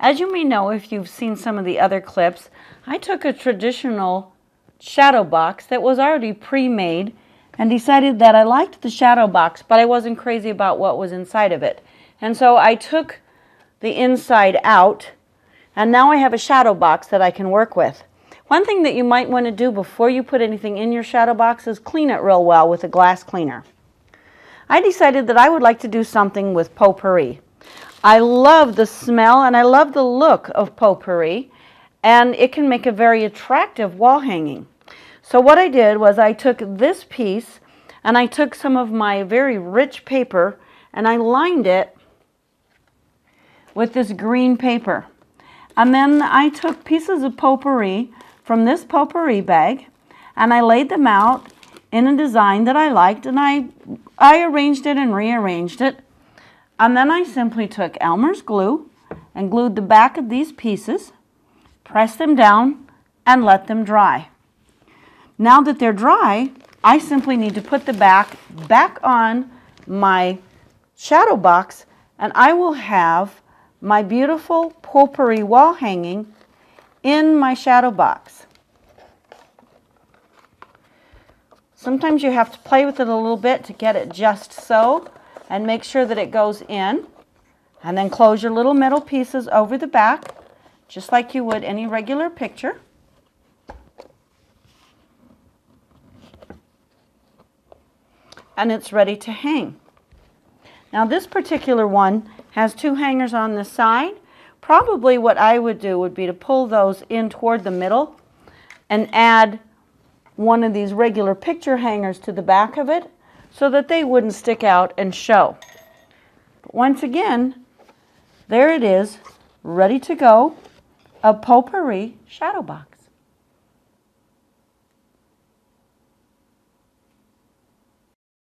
As you may know, if you've seen some of the other clips, I took a traditional shadow box that was already pre-made and decided that I liked the shadow box, but I wasn't crazy about what was inside of it. And so I took the inside out, and now I have a shadow box that I can work with. One thing that you might want to do before you put anything in your shadow box is clean it real well with a glass cleaner. I decided that I would like to do something with potpourri. I love the smell and I love the look of potpourri, and it can make a very attractive wall hanging. So what I did was I took this piece and I took some of my very rich paper and I lined it with this green paper. And then I took pieces of potpourri from this potpourri bag and I laid them out in a design that I liked, and I arranged it and rearranged it. And then I simply took Elmer's glue and glued the back of these pieces, pressed them down, and let them dry. Now that they're dry, I simply need to put the back on my shadow box, and I will have my beautiful potpourri wall hanging in my shadow box. Sometimes you have to play with it a little bit to get it just so, and make sure that it goes in, and then close your little metal pieces over the back just like you would any regular picture. And it's ready to hang. Now this particular one has two hangers on the side. Probably what I would do would be to pull those in toward the middle and add one of these regular picture hangers to the back of it, so that they wouldn't stick out and show. But once again, there it is, ready to go, a potpourri shadow box.